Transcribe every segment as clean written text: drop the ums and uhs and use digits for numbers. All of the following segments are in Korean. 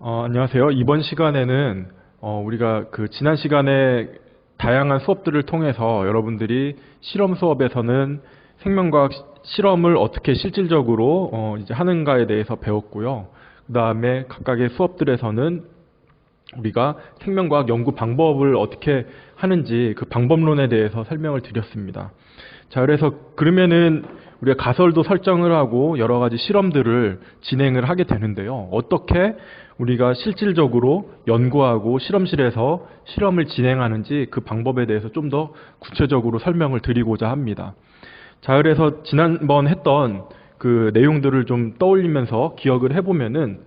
안녕하세요. 이번 시간에는 우리가 지난 시간에 다양한 수업들을 통해서 여러분들이 실험 수업에서는 생명과학 실험을 어떻게 실질적으로 이제 하는가에 대해서 배웠고요. 그 다음에 각각의 수업들에서는 우리가 생명과학 연구 방법을 어떻게 하는지 그 방법론에 대해서 설명을 드렸습니다. 자, 그러면은 우리가 가설도 설정을 하고 여러 가지 실험들을 진행을 하게 되는데요. 어떻게 우리가 실질적으로 연구하고 실험실에서 실험을 진행하는지 그 방법에 대해서 좀 더 구체적으로 설명을 드리고자 합니다. 자, 그래서 지난번 했던 그 내용들을 좀 떠올리면서 기억을 해보면은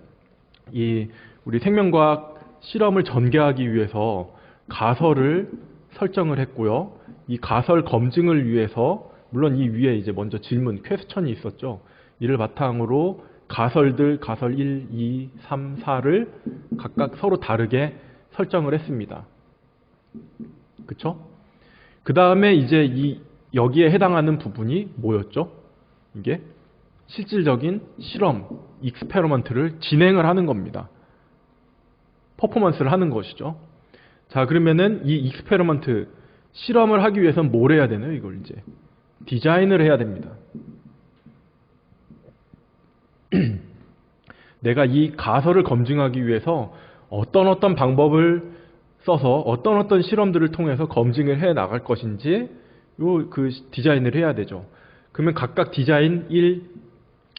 우리 생명과학 실험을 전개하기 위해서 가설을 설정을 했고요. 이 가설 검증을 위해서 물론 이 위에 이제 먼저 질문, 퀘스천이 있었죠. 이를 바탕으로 가설들, 가설 1, 2, 3, 4를 각각 서로 다르게 설정을 했습니다. 그쵸? 그 다음에 이제 여기에 해당하는 부분이 뭐였죠? 이게 실질적인 실험, 익스페리먼트를 진행을 하는 겁니다. 퍼포먼스를 하는 것이죠. 자, 그러면은 이 익스페리먼트, 실험을 하기 위해서는 뭘 해야 되나요? 이걸 이제 디자인을 해야 됩니다. 내가 이 가설을 검증하기 위해서 어떤 방법을 써서 어떤 실험들을 통해서 검증을 해 나갈 것인지 그 디자인을 해야 되죠. 그러면 각각 디자인 1,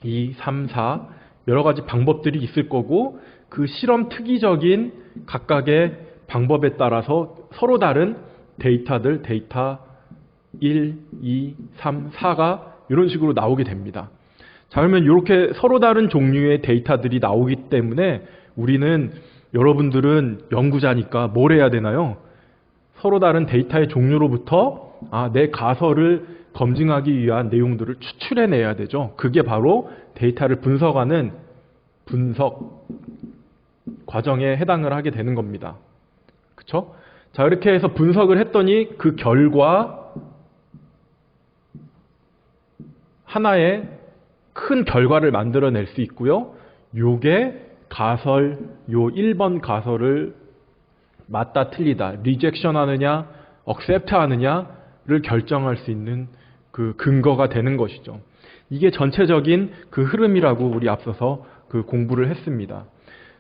2, 3, 4 여러 가지 방법들이 있을 거고 그 실험 특이적인 각각의 방법에 따라서 서로 다른 데이터들, 데이터 1, 2, 3, 4가 이런 식으로 나오게 됩니다. 자, 그러면 이렇게 서로 다른 종류의 데이터들이 나오기 때문에 여러분들은 연구자니까 뭘 해야 되나요? 서로 다른 데이터의 종류로부터 내 가설을 검증하기 위한 내용들을 추출해내야 되죠. 그게 바로 데이터를 분석하는 분석 과정에 해당을 하게 되는 겁니다. 그쵸? 자, 이렇게 해서 분석을 했더니 그 결과 하나의 큰 결과를 만들어낼 수 있고요. 요게 가설, 요 1번 가설을 맞다 틀리다, 리젝션 하느냐, 억셉트 하느냐를 결정할 수 있는 그 근거가 되는 것이죠. 이게 전체적인 그 흐름이라고 우리 앞서서 그 공부를 했습니다.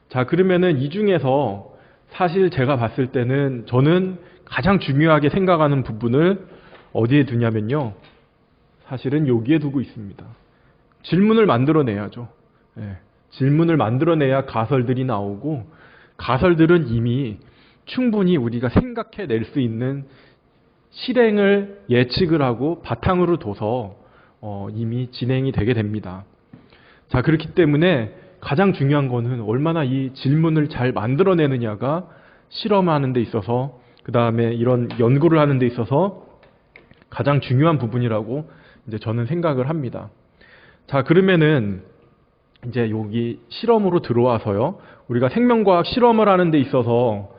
자, 그러면은 이 중에서 사실 제가 봤을 때는 저는 가장 중요하게 생각하는 부분을 어디에 두냐면요. 사실은 여기에 두고 있습니다. 질문을 만들어내야죠. 질문을 만들어내야 가설들이 나오고 가설들은 이미 충분히 우리가 생각해낼 수 있는 실행을 예측을 하고 바탕으로 둬서 이미 진행이 되게 됩니다. 자, 그렇기 때문에 가장 중요한 거는 얼마나 이 질문을 잘 만들어내느냐가 실험하는 데 있어서 그 다음에 이런 연구를 하는 데 있어서 가장 중요한 부분이라고 이제 저는 생각을 합니다. 자, 그러면은 이제 여기 실험으로 들어와서요. 우리가 생명과학 실험을 하는 데 있어서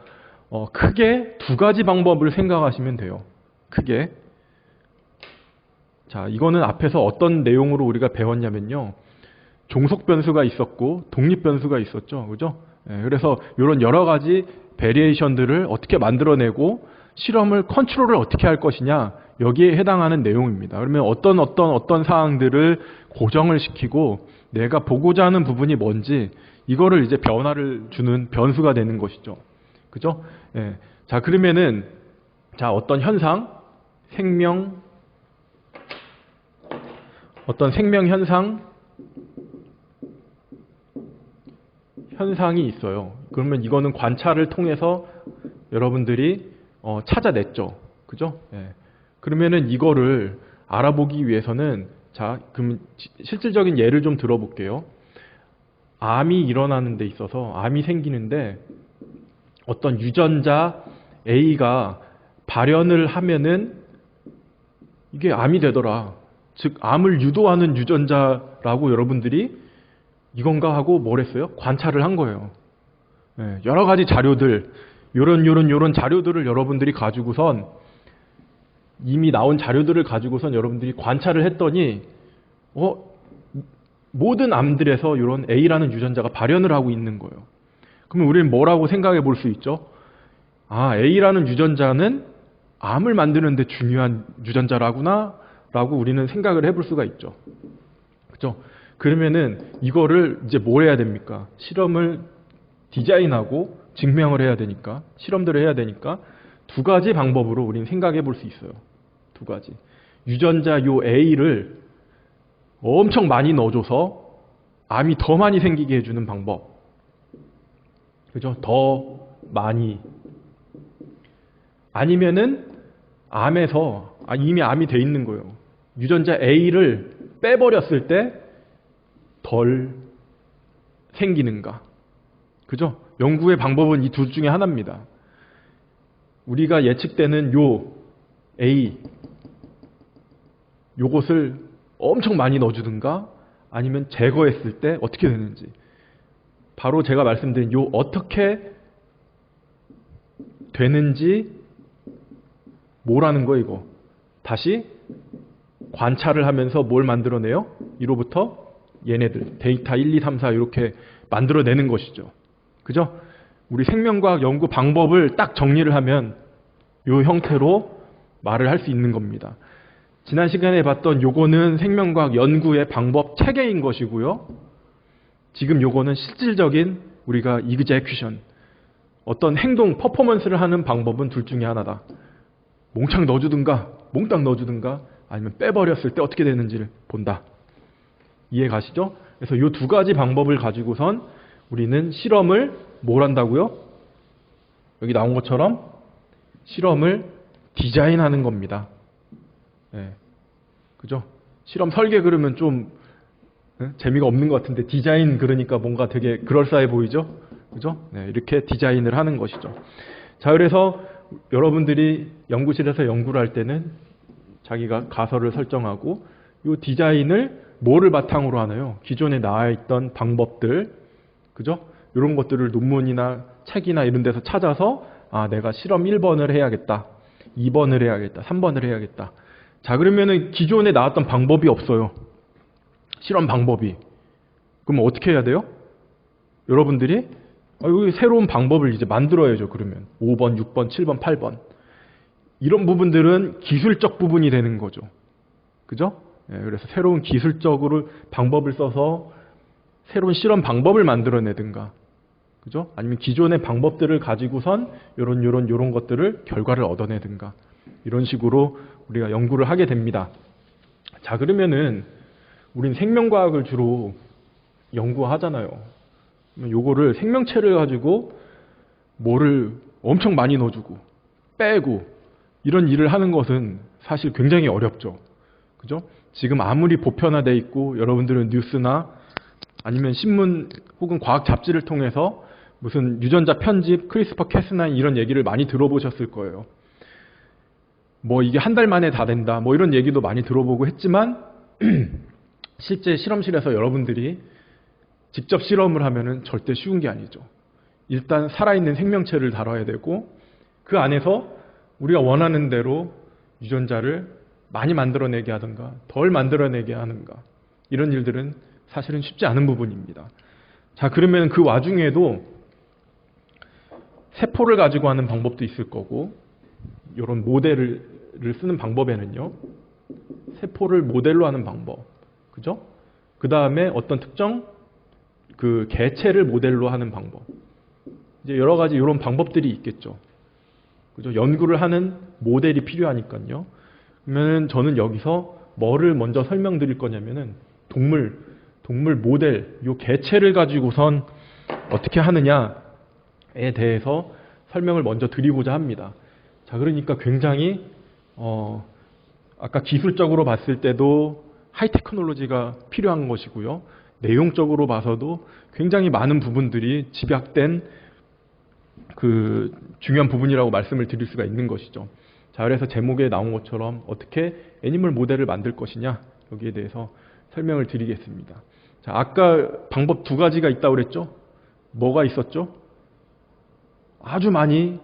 크게 두 가지 방법을 생각하시면 돼요. 크게. 자, 이거는 앞에서 어떤 내용으로 우리가 배웠냐면요. 종속 변수가 있었고 독립 변수가 있었죠. 그죠? 그래서 이런 여러 가지 베리에이션들을 어떻게 만들어내고 실험을 컨트롤을 어떻게 할 것이냐, 여기에 해당하는 내용입니다. 그러면 어떤 사항들을 고정을 시키고 내가 보고자 하는 부분이 뭔지 이거를 이제 변화를 주는 변수가 되는 것이죠. 그죠? 자, 그러면은 어떤 현상, 어떤 생명 현상이 있어요. 그러면 이거는 관찰을 통해서 여러분들이 찾아냈죠. 그죠? 그러면은 이거를 알아보기 위해서는 그럼 실질적인 예를 좀 들어볼게요. 암이 일어나는 데 있어서 암이 생기는데 어떤 유전자 A가 발현을 하면은 이게 암이 되더라. 즉 암을 유도하는 유전자라고 여러분들이 이건가 하고 뭘 했어요? 관찰을 한 거예요. 여러 가지 자료들, 요런 자료들을 여러분들이 가지고선 이미 나온 자료들을 가지고선 여러분들이 관찰을 했더니 모든 암들에서 이런 A라는 유전자가 발현을 하고 있는 거예요. 그러면 우리는 뭐라고 생각해 볼 수 있죠? 아, A라는 유전자는 암을 만드는 데 중요한 유전자라구나 라고 우리는 생각을 해볼 수가 있죠. 그죠? 그러면은 이거를 이제 뭘 해야 됩니까? 실험을 디자인하고 증명을 해야 되니까, 실험들을 해야 되니까 두 가지 방법으로 우리는 생각해 볼 수 있어요. 두 가지. 유전자 요 A를 엄청 많이 넣어줘서 암이 더 많이 생기게 해주는 방법. 그죠? 더 많이. 아니면은 암에서 이미 암이 돼 있는 거예요. 유전자 A를 빼버렸을 때 덜 생기는가. 그죠? 연구의 방법은 이 둘 중에 하나입니다. 우리가 예측되는 요 A, 요것을 엄청 많이 넣어주든가 아니면 제거했을 때 어떻게 되는지. 바로 제가 말씀드린 요 어떻게 되는지 뭐라는 거 이거. 다시 관찰을 하면서 뭘 만들어내요? 이로부터 얘네들 데이터 1, 2, 3, 4 이렇게 만들어내는 것이죠. 그죠? 우리 생명과학 연구 방법을 딱 정리를 하면 이 형태로 말을 할 수 있는 겁니다. 지난 시간에 봤던 요거는 생명과학 연구의 방법 체계인 것이고요. 지금 요거는 실질적인 우리가 execution, 어떤 행동, 퍼포먼스를 하는 방법은 둘 중에 하나다. 몽창 넣어주든가 몽땅 넣어주든가 아니면 빼버렸을 때 어떻게 되는지를 본다. 이해 가시죠? 그래서 이 두 가지 방법을 가지고선 우리는 실험을 뭘 한다고요? 여기 나온 것처럼 실험을 디자인하는 겁니다. 네. 그죠? 실험 설계 그러면 좀 재미가 없는 것 같은데 디자인 그러니까 뭔가 되게 그럴싸해 보이죠? 그죠? 네, 이렇게 디자인을 하는 것이죠. 자, 그래서 여러분들이 연구실에서 연구를 할 때는 자기가 가설을 설정하고 이 디자인을 뭐를 바탕으로 하나요? 기존에 나와 있던 방법들, 그죠? 이런 것들을 논문이나 책이나 이런 데서 찾아서 내가 실험 1번을 해야겠다, 2번을 해야겠다, 3번을 해야겠다. 자, 그러면은 기존에 나왔던 방법이 없어요. 실험 방법이. 그럼 어떻게 해야 돼요? 여러분들이 여기 새로운 방법을 이제 만들어야죠. 그러면 5번, 6번, 7번, 8번. 이런 부분들은 기술적 부분이 되는 거죠. 그죠? 그래서 새로운 기술적으로 방법을 써서 새로운 실험 방법을 만들어내든가, 그죠? 아니면 기존의 방법들을 가지고선 요런 것들을 결과를 얻어내든가, 이런 식으로 우리가 연구를 하게 됩니다. 자, 그러면은 우린 생명과학을 주로 연구하잖아요. 요거를 생명체를 가지고 뭐를 엄청 많이 넣어주고 빼고 이런 일을 하는 것은 사실 굉장히 어렵죠. 그죠? 지금 아무리 보편화되어 있고 여러분들은 뉴스나 아니면 신문 혹은 과학 잡지를 통해서 무슨 유전자 편집, 크리스퍼 캐스나인 이런 얘기를 많이 들어보셨을 거예요. 뭐 이게 한 달 만에 다 된다, 뭐 이런 얘기도 많이 들어보고 했지만 실제 실험실에서 여러분들이 직접 실험을 하면은 절대 쉬운 게 아니죠. 일단 살아있는 생명체를 다뤄야 되고 그 안에서 우리가 원하는 대로 유전자를 많이 만들어내게 하든가 덜 만들어내게 하는가, 이런 일들은 사실은 쉽지 않은 부분입니다. 자, 그러면 그 와중에도 세포를 가지고 하는 방법도 있을 거고, 이런 모델을 쓰는 방법에는요, 세포를 모델로 하는 방법, 그죠? 그 다음에 어떤 특정 그 개체를 모델로 하는 방법, 이제 여러 가지 이런 방법들이 있겠죠. 그죠? 연구를 하는 모델이 필요하니까요. 그러면 저는 여기서 뭐를 먼저 설명드릴 거냐면은 동물 모델, 요 개체를 가지고선 어떻게 하느냐에 대해서 설명을 먼저 드리고자 합니다. 자, 그러니까 굉장히 아까 기술적으로 봤을 때도 하이테크놀로지가 필요한 것이고요. 내용적으로 봐서도 굉장히 많은 부분들이 집약된 그 중요한 부분이라고 말씀을 드릴 수가 있는 것이죠. 자, 그래서 제목에 나온 것처럼 어떻게 애니멀 모델을 만들 것이냐, 여기에 대해서 설명을 드리겠습니다. 자, 아까 방법 두 가지가 있다고 그랬죠? 뭐가 있었죠? 아주 많이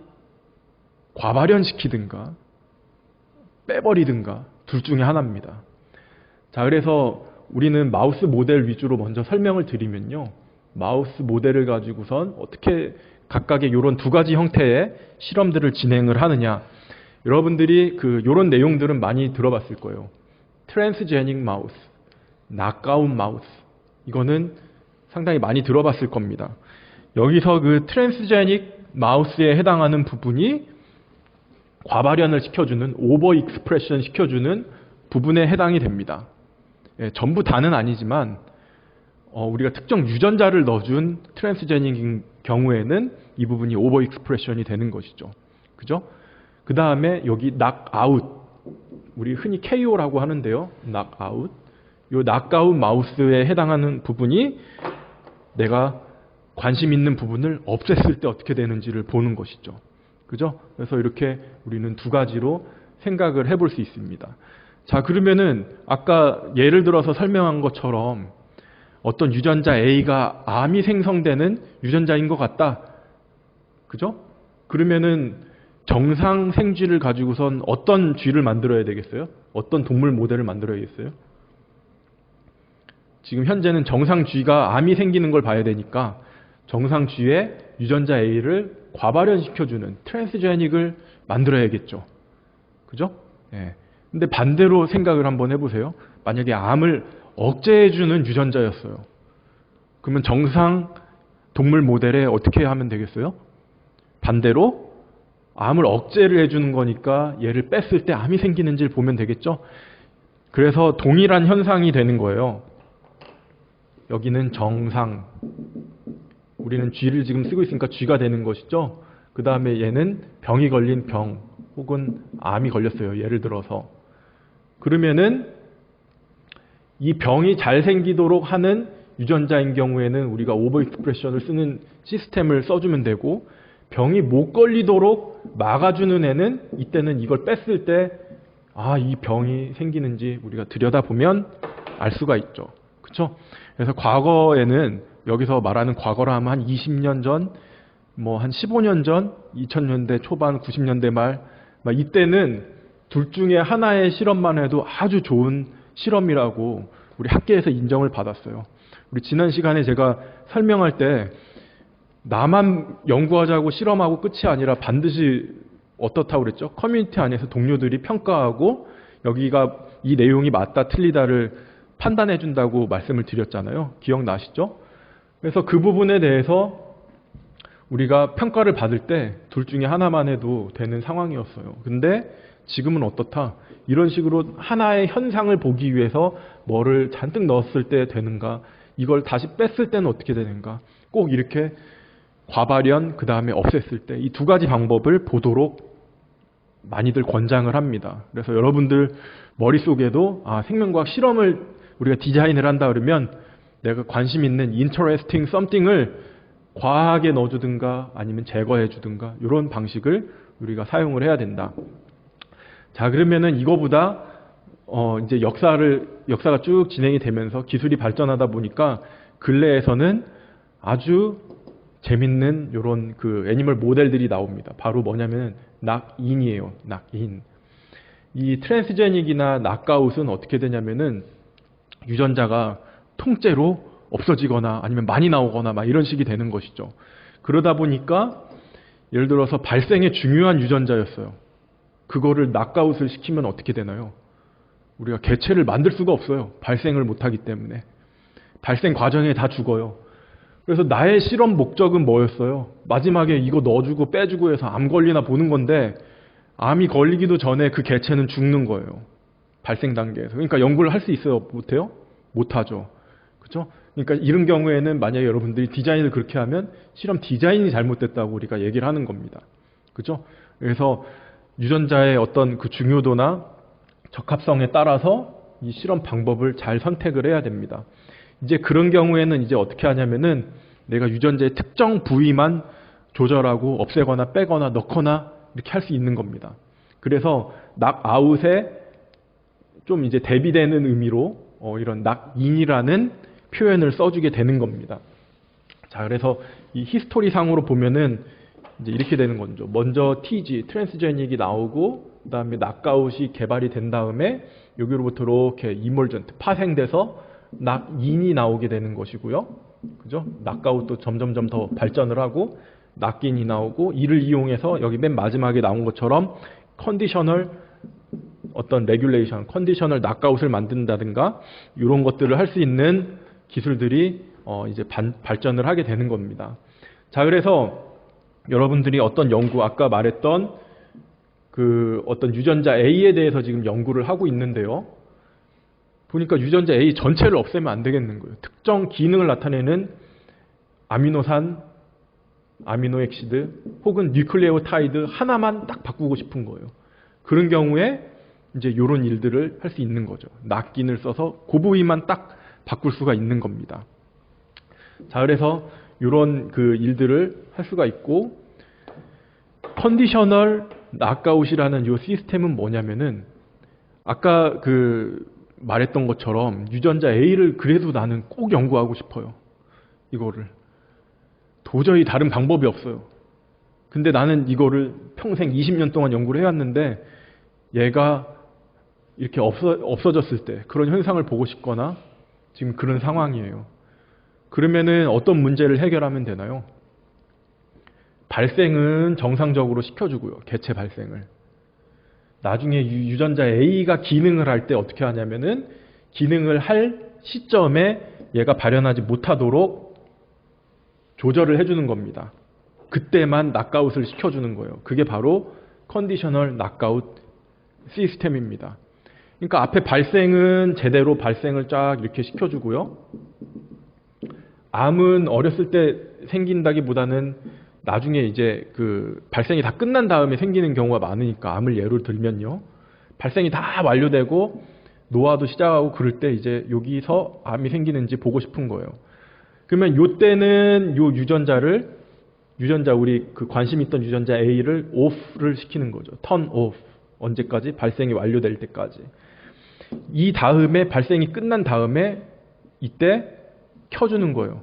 과발현시키든가 빼버리든가 둘 중에 하나입니다. 자, 그래서 우리는 마우스 모델 위주로 먼저 설명을 드리면요, 마우스 모델을 가지고선 어떻게 각각의 이런 두 가지 형태의 실험들을 진행을 하느냐. 여러분들이 요런 내용들은 많이 들어봤을 거예요. 트랜스제닉 마우스, 낙아웃 마우스. 이거는 상당히 많이 들어봤을 겁니다. 여기서 그 트랜스제닉 마우스에 해당하는 부분이 과발현을 시켜주는, 오버 익스프레션 시켜주는 부분에 해당이 됩니다. 예, 전부 다는 아니지만 우리가 특정 유전자를 넣어준 트랜스제닉인 경우에는 이 부분이 오버 익스프레션이 되는 것이죠. 그죠? 그 다음에 여기 낙아웃, 우리 흔히 KO라고 하는데요. 낙아웃. 요 낙아웃 마우스에 해당하는 부분이 내가 관심 있는 부분을 없앴을 때 어떻게 되는지를 보는 것이죠. 그죠? 그래서 이렇게 우리는 두 가지로 생각을 해볼 수 있습니다. 자, 그러면은 아까 예를 들어서 설명한 것처럼 어떤 유전자 A가 암이 생성되는 유전자인 것 같다. 그죠? 그러면은 정상 생쥐를 가지고선 어떤 쥐를 만들어야 되겠어요? 어떤 동물 모델을 만들어야겠어요? 지금 현재는 정상 쥐가 암이 생기는 걸 봐야 되니까 정상 쥐의 유전자 A를 과발현시켜주는 트랜스제닉을 만들어야겠죠. 그죠? 예. 근데 반대로 생각을 한번 해보세요. 만약에 암을 억제해주는 유전자였어요. 그러면 정상 동물 모델에 어떻게 하면 되겠어요? 반대로 암을 억제를 해주는 거니까 얘를 뺐을 때 암이 생기는지를 보면 되겠죠? 그래서 동일한 현상이 되는 거예요. 여기는 정상. 우리는 쥐를 지금 쓰고 있으니까 쥐가 되는 것이죠. 그 다음에 얘는 병이 걸린 병 혹은 암이 걸렸어요. 예를 들어서. 그러면은 이 병이 잘 생기도록 하는 유전자인 경우에는 우리가 오버 익스프레션을 쓰는 시스템을 써주면 되고, 병이 못 걸리도록 막아주는 애는 이때는 이걸 뺐을 때 이 병이 생기는지 우리가 들여다보면 알 수가 있죠. 그렇죠? 그래서 과거에는, 여기서 말하는 과거라 하면 한 20년 전, 한 15년 전, 2000년대 초반, 90년대 말, 이때는 둘 중에 하나의 실험만 해도 아주 좋은 실험이라고 우리 학계에서 인정을 받았어요. 우리 지난 시간에 제가 설명할 때 나만 연구하자고 실험하고 끝이 아니라 반드시 어떻다고 그랬죠? 커뮤니티 안에서 동료들이 평가하고 여기가 이 내용이 맞다 틀리다를 판단해 준다고 말씀을 드렸잖아요. 기억나시죠? 그래서 그 부분에 대해서 우리가 평가를 받을 때 둘 중에 하나만 해도 되는 상황이었어요. 근데 지금은 어떻다? 이런 식으로 하나의 현상을 보기 위해서 뭐를 잔뜩 넣었을 때 되는가? 이걸 다시 뺐을 때는 어떻게 되는가? 꼭 이렇게 과발현, 그 다음에 없앴을 때 이 두 가지 방법을 보도록 많이들 권장을 합니다. 그래서 여러분들 머릿속에도 생명과학 실험을 우리가 디자인을 한다 그러면 내가 관심 있는 interesting something을 과하게 넣어주든가 아니면 제거해 주든가 이런 방식을 우리가 사용을 해야 된다. 자, 그러면은 이거보다 이제 역사가 쭉 진행이 되면서 기술이 발전하다 보니까 근래에서는 아주 재밌는 이런 그 애니멀 모델들이 나옵니다. 바로 뭐냐면 낙인이에요. 낙인. 이 트랜스제닉이나 낙아웃은 어떻게 되냐면은 유전자가 통째로 없어지거나 아니면 많이 나오거나 이런 식이 되는 것이죠. 그러다 보니까 예를 들어서 발생에 중요한 유전자였어요. 그거를 낙아웃을 시키면 어떻게 되나요? 우리가 개체를 만들 수가 없어요. 발생을 못하기 때문에. 발생 과정에 다 죽어요. 그래서 나의 실험 목적은 뭐였어요? 마지막에 이거 넣어주고 빼주고 해서 암 걸리나 보는 건데 암이 걸리기도 전에 그 개체는 죽는 거예요. 발생 단계에서. 그러니까 연구를 할 수 있어요? 못해요? 못하죠. 그렇죠? 그러니까 이런 경우에는 만약에 여러분들이 디자인을 그렇게 하면 실험 디자인이 잘못됐다고 우리가 얘기를 하는 겁니다. 그렇죠? 그래서 유전자의 어떤 그 중요도나 적합성에 따라서 이 실험 방법을 잘 선택을 해야 됩니다. 이제 그런 경우에는 이제 어떻게 하냐면은 내가 유전자의 특정 부위만 조절하고 없애거나 빼거나 넣거나 이렇게 할 수 있는 겁니다. 그래서 낙아웃에 좀 이제 대비되는 의미로 이런 낙인이라는 표현을 써주게 되는 겁니다. 자, 그래서 이 히스토리 상으로 보면은 이제 이렇게 되는 거죠. 먼저 TG, 트랜스제닉이 나오고, 그 다음에 낙아웃이 개발이 된 다음에 여기로부터 이렇게 이몰전트, 파생돼서 낙인이 나오게 되는 것이고요. 그죠? 낙아웃도 점점점 더 발전을 하고 낙인이 나오고 이를 이용해서 여기 맨 마지막에 나온 것처럼 컨디셔널 어떤 레귤레이션, 컨디셔널 낙아웃을 만든다든가 이런 것들을 할 수 있는 기술들이 이제 발전을 하게 되는 겁니다. 자, 그래서 여러분들이 어떤 연구, 아까 말했던 그 어떤 유전자 A에 대해서 지금 연구를 하고 있는데요. 보니까 유전자 A 전체를 없애면 안 되겠는 거예요. 특정 기능을 나타내는 아미노산, 아미노액시드 혹은 뉴클레오타이드 하나만 딱 바꾸고 싶은 거예요. 그런 경우에 이제 이런 일들을 할 수 있는 거죠. 낙인을 써서 그 부위만 딱 바꿀 수가 있는 겁니다. 자, 그래서 이런 그 일들을 할 수가 있고, 컨디셔널 낙아웃이라는 이 시스템은 뭐냐면은 아까 그 말했던 것처럼 유전자 A를 그래도 나는 꼭 연구하고 싶어요. 이거를 도저히 다른 방법이 없어요. 근데 나는 이거를 평생 20년 동안 연구를 해왔는데 얘가 이렇게 없어졌을 때 그런 현상을 보고 싶거나 지금 그런 상황이에요. 그러면은 어떤 문제를 해결하면 되나요? 발생은 정상적으로 시켜주고요. 개체 발생을. 나중에 유전자 A가 기능을 할 때 어떻게 하냐면은 기능을 할 시점에 얘가 발현하지 못하도록 조절을 해주는 겁니다. 그때만 낙아웃을 시켜주는 거예요. 그게 바로 컨디셔널 낙아웃 시스템입니다. 그러니까 앞에 발생은 제대로 발생을 쫙 이렇게 시켜주고요. 암은 어렸을 때 생긴다기보다는 나중에 이제 그 발생이 다 끝난 다음에 생기는 경우가 많으니까 암을 예로 들면요. 발생이 다 완료되고 노화도 시작하고 그럴 때 이제 여기서 암이 생기는지 보고 싶은 거예요. 그러면 요때는 요 유전자 우리 그 관심 있던 유전자 A를 off를 시키는 거죠. turn off. 언제까지? 발생이 완료될 때까지. 이 다음에 발생이 끝난 다음에 이때 켜주는 거예요.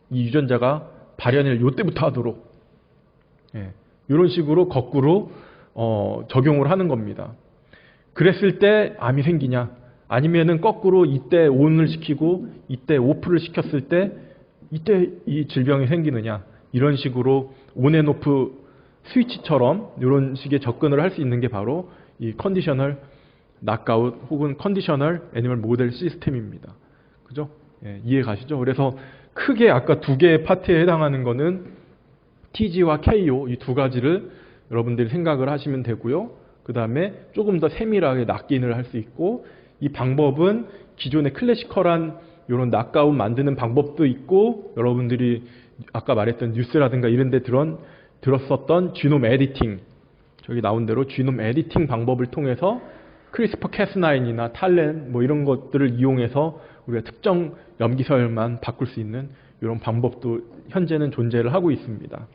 이 유전자가 발현을 요때부터 하도록. 예, 이런 식으로 거꾸로 적용을 하는 겁니다. 그랬을 때 암이 생기냐? 아니면은 거꾸로 이때 ON을 시키고 이때 OF를 시켰을 때 이때 이 질병이 생기느냐? 이런 식으로 ON 앤 OFF 스위치처럼 이런 식의 접근을 할 수 있는 게 바로 이 컨디셔널 낙아웃 혹은 컨디셔널 애니멀 모델 시스템입니다. 그죠? 예, 이해 가시죠? 그래서 크게 아까 두 개의 파트에 해당하는 거는 TG와 KO 이 두 가지를 여러분들이 생각을 하시면 되고요. 그 다음에 조금 더 세밀하게 낙인을 할 수 있고, 이 방법은 기존의 클래시컬한 이런 낙아웃 만드는 방법도 있고, 여러분들이 아까 말했던 뉴스라든가 이런 데 들었었던 지놈 에디팅, 저기 나온 대로 지놈 에디팅 방법을 통해서 크리스퍼 캐스9이나 탈렌 뭐 이런 것들을 이용해서 우리가 특정 염기서열만 바꿀 수 있는 이런 방법도 현재는 존재를 하고 있습니다.